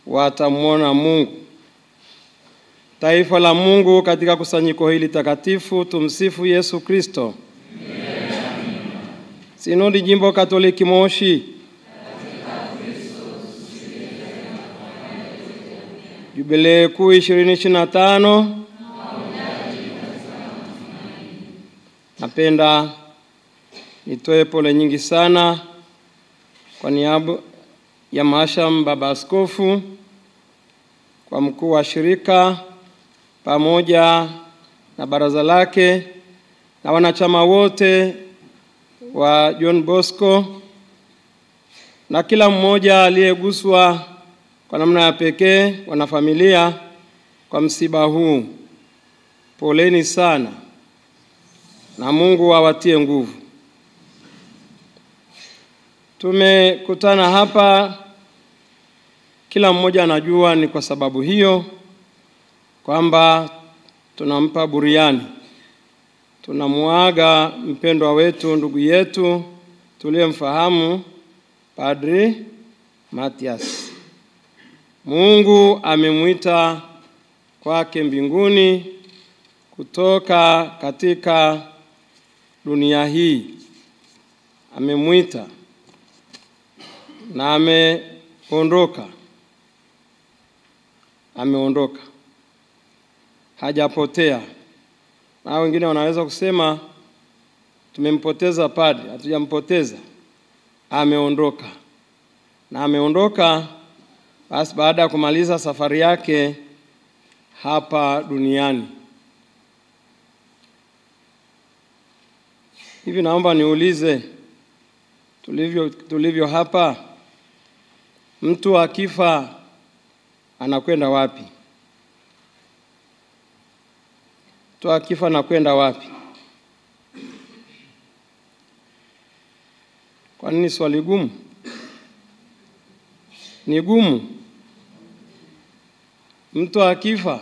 watamwona Mungu. Taifa la Mungu katika kusanyiko hili takatifu, tumsifu Yesu Kristo. Sinodi Jimbo Katoliki Moshi. Jubilei kuu 2025. Napenda nitoe pole nyingi sana kwa niaba ya Mhashamu Baba Askofu, kwa mkuu wa shirika pamoja na baraza lake na wanachama wote wa John Bosco na kila mmoja aliyeguswa kwa namna ya pekee, wanafamilia, kwa msiba huu. Poleni sana na Mungu awatie nguvu. Tumekutana hapa, kila mmoja anajua ni kwa sababu hiyo kwamba tunampa buriani. Tunamuaga mpendwa wetu, ndugu yetu tuliyemfahamu, Padri Mathias. Mungu amemuita kwake mbinguni kutoka katika dunia hii. Amemuita na ameondoka. Hajapotea. Na wengine wanaweza kusema tumempoteza padri. Hatujampoteza. Ameondoka. Na ameondoka basi baada ya kumaliza safari yake hapa duniani. Hivi naomba niulize, tulivyo hapa, mtu akifa anakwenda wapi? Mtu akifa anakwenda wapi? Kwa nini swali gumu? Ni gumu. Mtu akifa,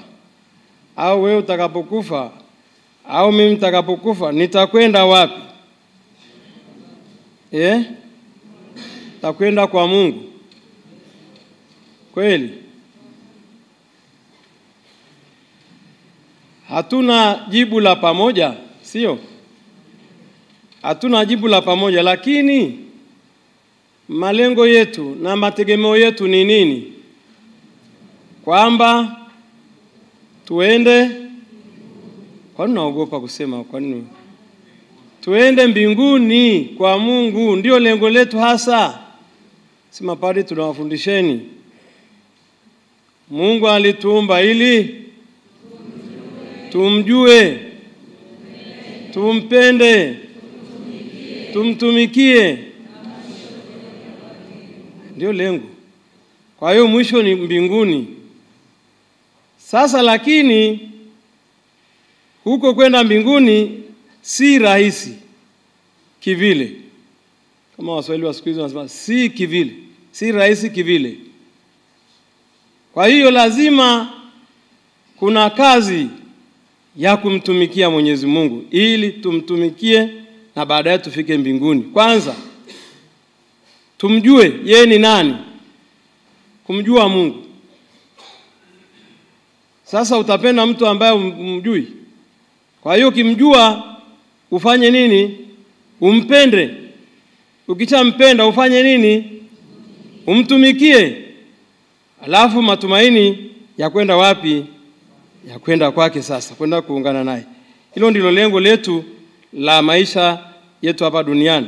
au wewe utakapokufa, au mimi nitakapokufa, nitakwenda wapi? Takwenda kwa Mungu. Kweli? Hatuna jibu la pamoja, sio? Hatuna jibu la pamoja, lakini malengo yetu na mategemeo yetu ni nini? Kwamba tuende, kwa nini naogopa kusema kwa nini? Tuende mbinguni kwa Mungu, ndio lengo letu hasa. Si mapadri tunawafundisheni. Mungu alituumba ili tumjue, tumpende, tumtumikie. Ndio lengo. Kwa hiyo mwisho ni mbinguni. Sasa lakini huko kwenda mbinguni si rahisi kivile. Kama Waswahili wa siku hizi wanasema si kivile, si rahisi kivile. Kwa hiyo lazima kuna kazi ya kumtumikia Mwenyezi Mungu ili tumtumikie na baadaye tufike mbinguni. Kwanza tumjue yeye ni nani. Kumjua Mungu. Sasa utapenda mtu ambaye umjui. Kwa hiyo ukimjua ufanye nini? Umpende. Ukishampenda ufanye nini? Umtumikie. Alafu matumaini ya kwenda wapi? Ya kwenda kwake sasa, kwenda kuungana naye. Hilo ndilo lengo letu la maisha yetu hapa duniani.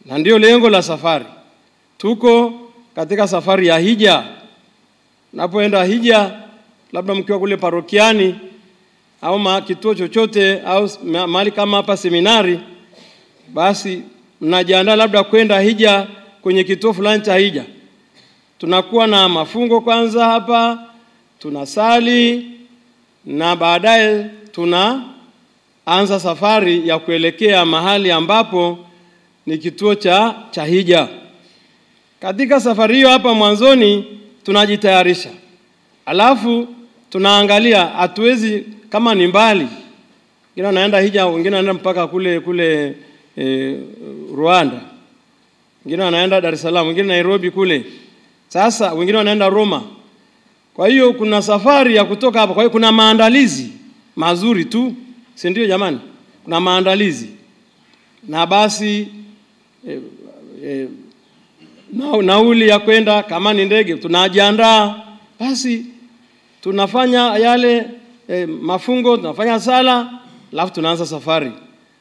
Na ndio lengo la safari. Tuko katika safari ya hija. Unapoenda hija, labda mkiwa kule parokiani au kituo chochote au mahali kama hapa seminari, basi mnajiandaa labda kwenda hija kwenye kituo fulani cha hija. Tunakuwa na mafungo kwanza hapa, tunasali na baadaye tunaanza safari ya kuelekea mahali ambapo ni kituo cha hija. Katika safari hiyo hapa mwanzoni tunajitayarisha. Alafu tunaangalia, hatuwezi kama ni mbali. Wengine wanaenda hija, wengine wanaenda mpaka kule Rwanda. Wengine wanaenda Dar es Salaam, wengine Nairobi kule. Sasa wengine wanaenda Roma. Kwa hiyo kuna safari ya kutoka hapa. Kwa hiyo kuna maandalizi mazuri tu, si ndio jamani? Kuna maandalizi. Na basi nauli ya kwenda, kama ni ndege tunajiandaa, basi tunafanya yale mafungo, tunafanya sala, alafu tunaanza safari.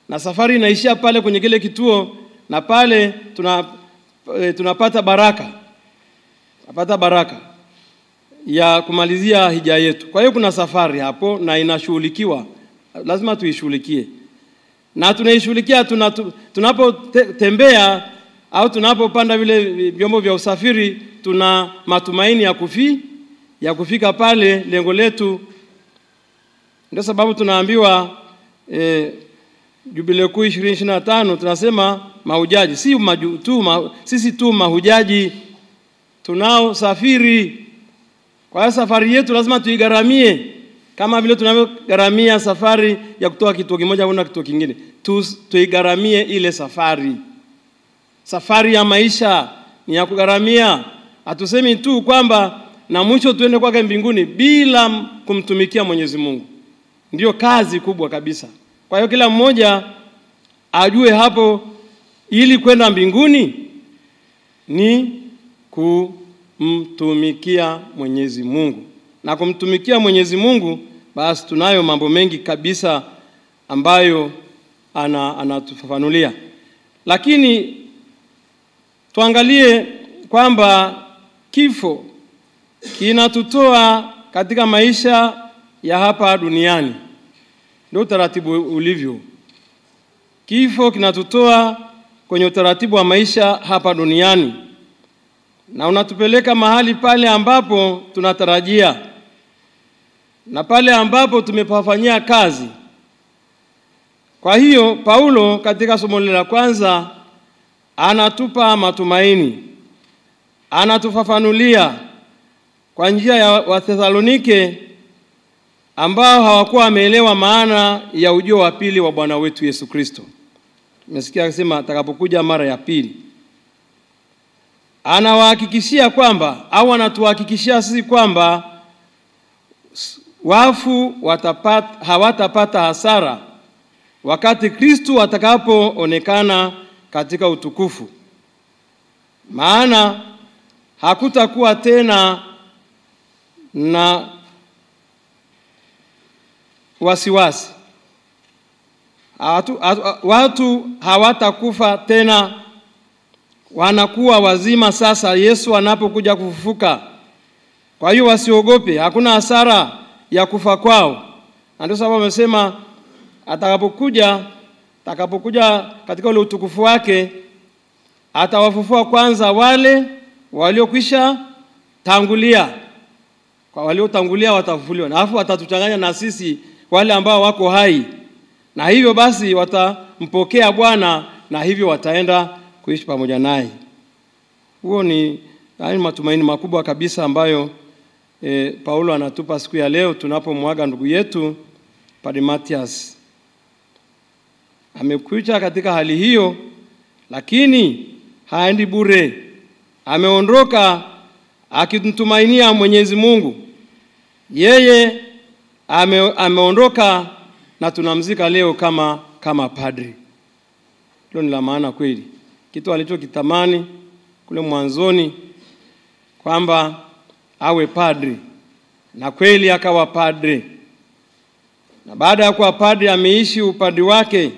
Na safari inaishia pale kwenye kile kituo, na pale tunapata baraka. Tunapata baraka ya kumalizia hija yetu. Kwa hiyo kuna safari hapo na inashughulikiwa. Lazima tuishughulikie. Na tunaishughulikia tunapotembea au tunapopanda vile vyombo vya usafiri, tuna matumaini ya kufika pale lengo letu. Ndio sababu tunaambiwa Jubilei Kuu 2025 tunasema mahujaji, sisi tu mahujaji tunao safiri. Kwa hiyo safari yetu lazima tuigharamie kama vile tunavyogharamia safari ya kutoka kituo kimoja kwenda kituo kingine. Tuigharamie ile safari. Safari ya maisha ni ya kugharamia. Hatusemi tu kwamba na mwisho tuende kwake mbinguni bila kumtumikia Mwenyezi Mungu. Ndio kazi kubwa kabisa. Kwa hiyo kila mmoja ajue hapo, ili kwenda mbinguni ni kumtumikia Mwenyezi Mungu. Na kumtumikia Mwenyezi Mungu, basi tunayo mambo mengi kabisa ambayo anatufafanulia. Lakini tuangalie kwamba kifo kinatutoa katika maisha ya hapa duniani. Ndio utaratibu ulivyo. Kifo kinatutoa kwenye utaratibu wa maisha hapa duniani. Na unatupeleka mahali pale ambapo tunatarajia, na pale ambapo tumepafanyia kazi. Kwa hiyo Paulo katika somo la kwanza anatupa matumaini. Anatufafanulia kwa njia ya Wathesalonike ambao hawakuwa wameelewa maana ya ujio wa pili wa Bwana wetu Yesu Kristo. Tumesikia akisema atakapokuja mara ya pili. Anawahakikishia kwamba, au anatuhakikishia sisi kwamba wafu hawatapata hasara wakati Kristo atakapoonekana katika utukufu. Maana hakutakuwa tena na wasiwasi. Watu hawatakufa tena, wanakuwa wazima sasa Yesu anapokuja kufufuka. Kwa hiyo wasiogope, hakuna hasara ya kufa kwao. Ndio sababu amesema atakapokuja katika ule utukufu wake, atawafufua kwanza wale waliokwisha tangulia. Kwa waliotangulia watafufuliwa, na alafu watatuchanganya na sisi wale ambao wako hai. Na hivyo basi watampokea Bwana, na hivyo wataenda kuishi pamoja naye. Huo ni matumaini makubwa kabisa ambayo Paulo anatupa siku ya leo tunapomwaga ndugu yetu Padre Mathias. Amekuja katika hali hiyo, lakini haendi bure. Ameondoka akimtumainia Mwenyezi Mungu. Yeye ameondoka na tunamzika leo kama padri. Hilo ni la maana kweli. Kitu alichokitamani kule mwanzoni kwamba awe padri, na kweli akawa padri. Na baada ya kuwa padri ameishi upadri wake,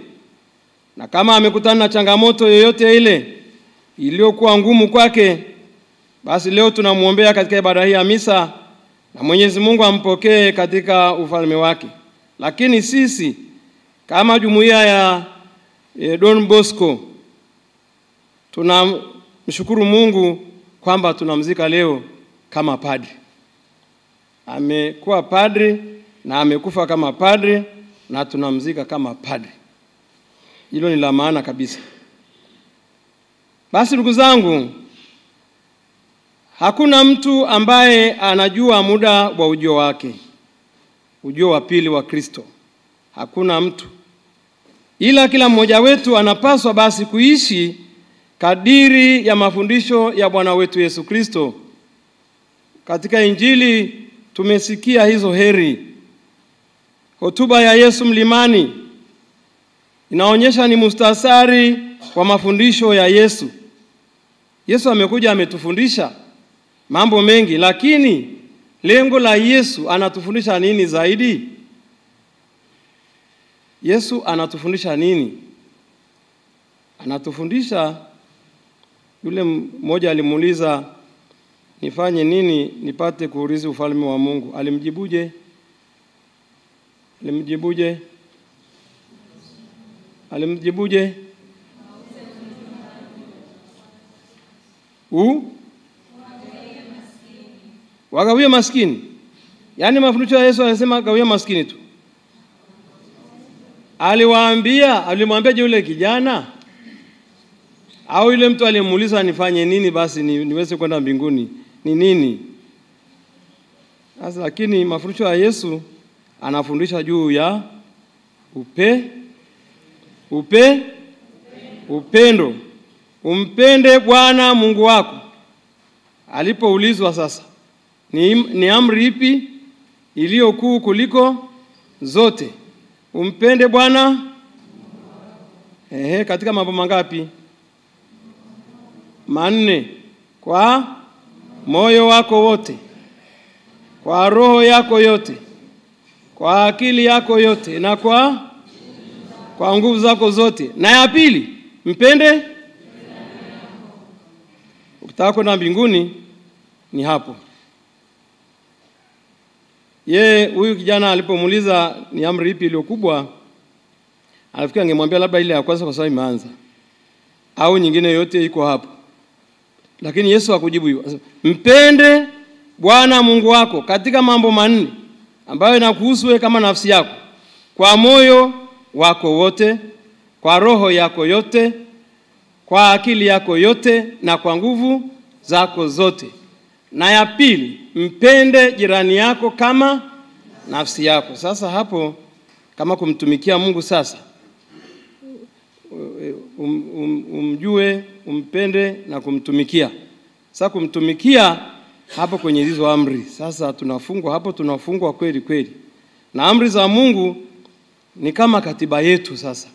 na kama amekutana na changamoto yoyote ile iliyokuwa ngumu kwake, basi leo tunamuombea katika ibada hii ya misa, na Mwenyezi Mungu ampokee katika ufalme wake. Lakini sisi kama jumuiya ya Don Bosco tunamshukuru Mungu kwamba tunamzika leo kama padri. Amekuwa padri na amekufa kama padri, na tunamzika kama padri. Hilo ni la maana kabisa. Basi ndugu zangu, hakuna mtu ambaye anajua muda wa ujio wake, ujio wa pili wa Kristo. Hakuna mtu. Ila kila mmoja wetu anapaswa basi kuishi kadiri ya mafundisho ya Bwana wetu Yesu Kristo. katika Injili tumesikia hizo heri. Hotuba ya Yesu mlimani inaonyesha ni mustasari wa mafundisho ya Yesu. Yesu amekuja ametufundisha mambo mengi, lakini lengo la Yesu anatufundisha nini zaidi? Yesu anatufundisha nini? Anatufundisha, yule mmoja alimuuliza, nifanye nini nipate kuurithi ufalme wa Mungu? Alimjibuje? Wagawie maskini. Yaani mafundisho ya Yesu anasema gawie maskini tu. Alimwambia yule kijana au yule mtu aliyemuuliza nifanye nini basi niweze kwenda mbinguni? Ni nini? Sasa lakini mafundisho ya Yesu anafundisha juu ya upendo. Umpende Bwana Mungu wako. Alipoulizwa sasa, ni amri ipi iliyo kuu kuliko zote? Umpende Bwana katika mambo mangapi? 4. Kwa moyo wako wote, kwa roho yako yote, kwa akili yako yote, na kwa nguvu zako zote. Na ya pili, mpende. Ukitaka kwenda mbinguni ni hapo. Huyu kijana alipomuuliza ni amri ipi iliyo kubwa, alifikiri angemwambia labda ile ya kwanza kwa sababu imeanza, au nyingine yote iko hapo. Lakini Yesu hakujibu hivyo. Mpende Bwana Mungu wako katika mambo 4 ambayo yanakuhusu wewe kama nafsi yako, kwa moyo wako wote, kwa roho yako yote, kwa akili yako yote, na kwa nguvu zako zote. Na ya pili, mpende jirani yako kama nafsi yako. Sasa hapo kama kumtumikia Mungu sasa, umjue, umpende na kumtumikia. Sasa kumtumikia hapo kwenye hizo amri. Sasa tunafungwa kweli kweli. Na amri za Mungu ni kama katiba yetu sasa,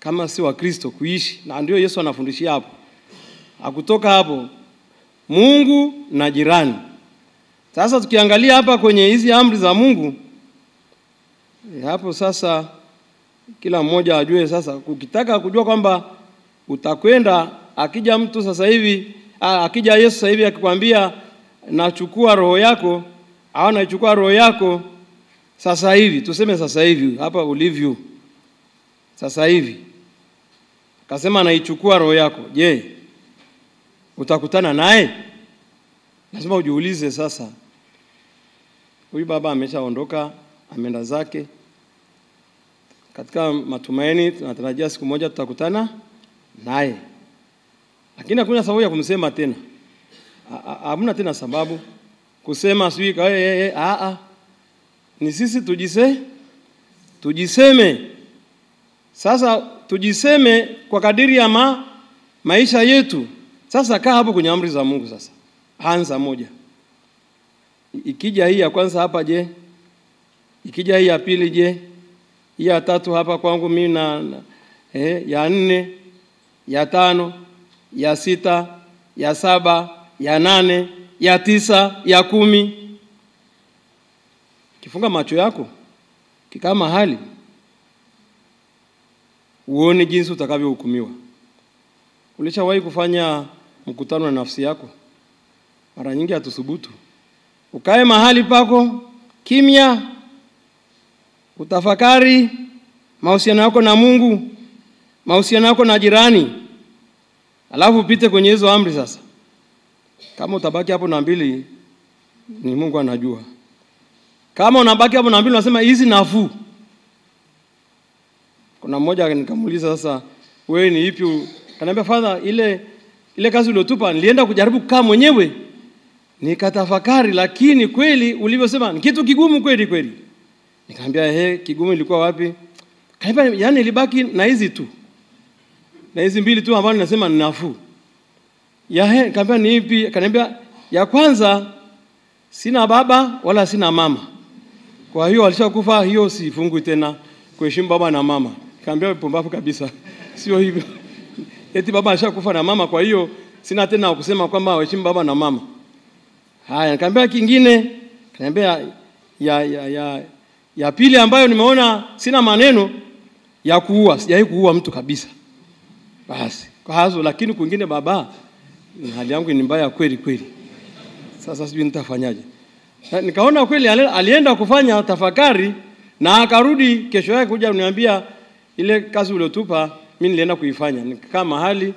kama si wa Kristo kuishi. Na ndio Yesu anafundishia hapo. Hakutoka hapo Mungu na jirani. Sasa tukiangalia hapa kwenye hizi amri za Mungu, hapo sasa kila mmoja ajue sasa, ukitaka kujua kwamba utakwenda, akija mtu sasa hivi, akija Yesu sasa hivi akikwambia nachukua roho yako, au nachukua roho yako sasa hivi, tuseme sasa hivi hapa ulivyo sasa hivi, akasema naichukua roho yako, je, utakutana naye? Lazima ujiulize sasa. Huyu baba ameshaondoka, ameenda zake. Katika matumaini tunatarajia siku moja tutakutana naye. Lakini hakuna sababu ya kumsema tena. Hamna tena sababu kusema sui ni sisi tujiseme. Sasa tujiseme kwa kadiri ya maisha yetu. Sasa kaa hapo kwenye amri za Mungu sasa. Anza moja. Ikija hii ya kwanza hapa je? Ikija hii ya pili je? Hii ya tatu hapa kwangu mimi ya 4, ya 5, ya 6, ya 7, ya 8, ya 9, ya 10. Kifunga macho yako, kikaa mahali, uone jinsi utakavyohukumiwa. Ulishawahi kufanya mkutano na nafsi yako? Mara nyingi hatusubutu. Ukae mahali pako kimya, utafakari mahusiano yako na Mungu, mahusiano yako na jirani, alafu upite kwenye hizo amri sasa. Kama utabaki hapo na 2, ni Mungu anajua. Kama unabaki hapo na 2 unasema hizi nafuu. Kuna mmoja nikamuuliza sasa, wewe ni ipi? Kaniambia Father, ile kazi uliotupa nilienda kujaribu kukaa mwenyewe, nikatafakari, lakini kweli ulivyosema ni kitu kigumu kweli kweli. Nikamwambia kigumu ilikuwa wapi? Kaniambia yani ilibaki na hizi tu. Na hizi 2 tu ambazo nasema ni nafuu. Kaniambia ni ipi? Kaniambia ya kwanza sina baba wala sina mama. Kwa hiyo alishakufa, hiyo sifungwi tena kuheshimu baba na mama. Kaambia pumbavu kabisa. Sio hivyo. Eti baba alishakufa na mama, kwa hiyo sina tena kusema kwamba waheshimu baba na mama. Haya, nikamwambia kingine, kaniambia ya pili ambayo nimeona sina maneno ya kuua, sijawahi kuua mtu kabisa. Basi, kwa hazo, lakini kwingine baba, hali yangu ni mbaya kweli kweli. Sasa sijui nitafanyaje. Nikaona kweli alienda kufanya tafakari na akarudi kesho yake kuja kuniambia ile kazi uliotupa mimi nilienda kuifanya. Nikakaa mahali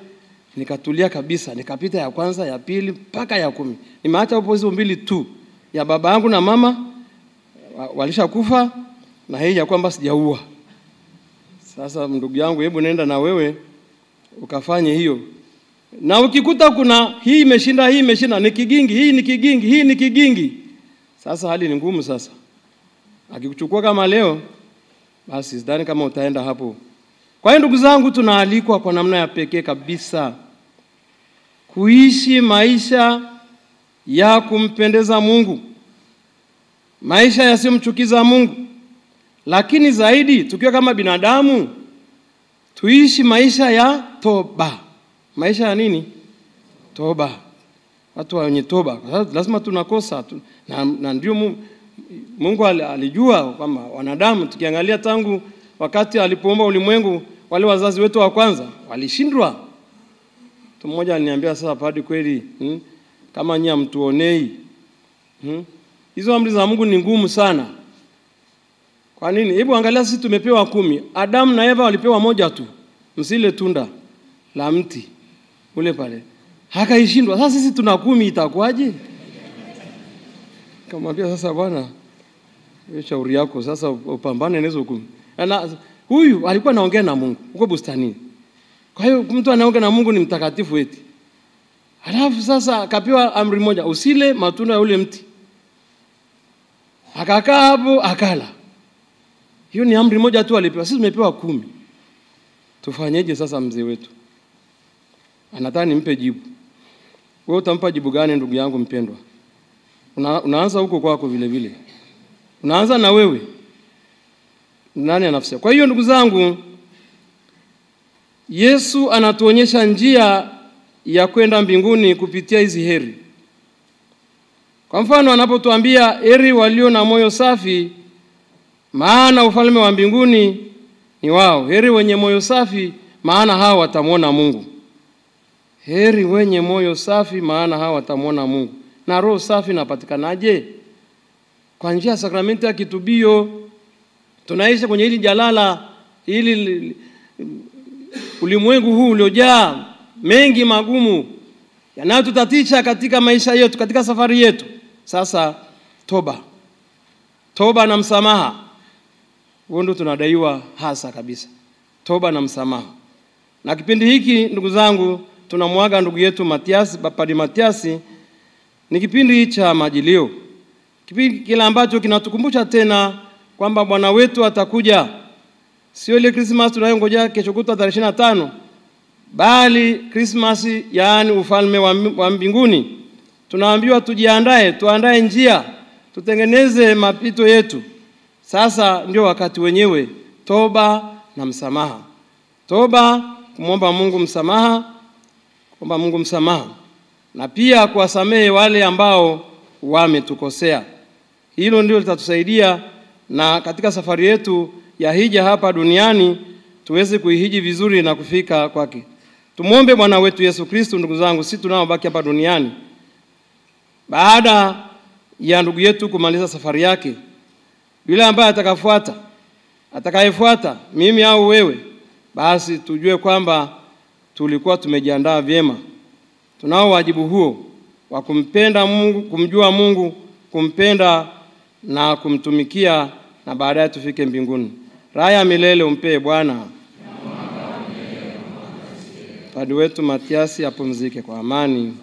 nikatulia kabisa, nikapita ya kwanza, ya pili mpaka ya 10. Nimeacha hapo hizo mbili tu, ya baba yangu na mama walishakufa na hii ya kwamba sijaua. Sasa ndugu yangu, hebu nenda na wewe ukafanye hiyo. Na ukikuta kuna hii imeshinda, ni kigingi, hii ni kigingi. Sasa hali ni ngumu sasa. Akikuchukua kama leo, basi sidhani kama utaenda hapo. Kwa hiyo ndugu zangu, tunaalikwa kwa namna ya pekee kabisa kuishi maisha ya kumpendeza Mungu, maisha yasiyomchukiza Mungu. Lakini zaidi, tukiwa kama binadamu, tuishi maisha ya toba. Maisha ya nini? Toba. Watu wenye toba. Kwa sababu lazima tunakosa. Na ndio Mungu alijua kwamba wanadamu, tukiangalia tangu wakati alipoumba ulimwengu, wale wazazi wetu wa kwanza walishindwa. Mtu mmoja aliniambia, sasa padri kweli, kama nyinyi mtuonei, hizo amri za Mungu ni ngumu sana. Kwa nini? Hebu angalia, sisi tumepewa 10. Adamu na Eva walipewa 1 tu. Msile tunda la mti ule pale. Hakaishindwa. Sasa sisi tuna 10, itakuwaje? Kamwambia, sasa bwana, wewe shauri yako, sasa upambane na hizo 10. Na huyu alikuwa anaongea na Mungu huko bustanini. Kwa hiyo mtu anaongea na Mungu ni mtakatifu eti. Halafu sasa akapewa amri moja, usile matunda ya ule mti. Akakaa hapo akala. Hiyo ni amri moja tu alipewa. Sisi tumepewa 10. Tufanyeje sasa mzee wetu? Anataka nimpe jibu. Wewe utampa jibu gani ndugu yangu mpendwa? Unaanza huko kwako vile vile. Unaanza na wewe. Nani anafsia? Kwa hiyo ndugu zangu, Yesu anatuonyesha njia ya kwenda mbinguni kupitia hizi heri. Kwa mfano anapotuambia heri walio na moyo safi, maana ufalme wa mbinguni ni wao. Heri wenye moyo safi, maana hao watamwona Mungu. Heri wenye moyo safi, maana hao watamwona Mungu. Na roho safi inapatikanaje? Kwa njia ya sakramenti ya kitubio. Tunaishi kwenye hili jalala, hili ulimwengu huu uliojaa mengi magumu yanayotutatisha katika maisha yetu, katika safari yetu. Sasa toba na msamaha, huo ndio tunadaiwa hasa kabisa. Toba na msamaha. Na kipindi hiki ndugu zangu, tunamwaga ndugu yetu Matiasi, Padri Matiasi. Ni kipindi cha majilio, kipindi kile ambacho kinatukumbusha tena kwamba Bwana wetu atakuja. Sio ile Christmas tunayongojea kesho kutwa tarehe 25, bali Christmas, yaani ufalme wa mbinguni. Tunaambiwa tujiandae, tuandae njia, tutengeneze mapito yetu. Sasa ndio wakati wenyewe, toba na msamaha. Toba, kumwomba Mungu msamaha, kuomba Mungu msamaha, na pia kuwasamehe wale ambao wametukosea. Hilo ndio litatusaidia na katika safari yetu ya hija hapa duniani tuweze kuihiji vizuri na kufika kwake. Tumuombe Bwana wetu Yesu Kristo ndugu zangu, sisi tunaobaki hapa duniani, baada ya ndugu yetu kumaliza safari yake, yule ambaye atakayefuata mimi au wewe, basi tujue kwamba tulikuwa tumejiandaa vyema. Tunao wajibu huo wa kumpenda Mungu, kumjua Mungu, kumpenda na kumtumikia, na baadaye tufike mbinguni. Raha ya milele umpe Bwana. Padri wetu Matiasi apumzike kwa amani.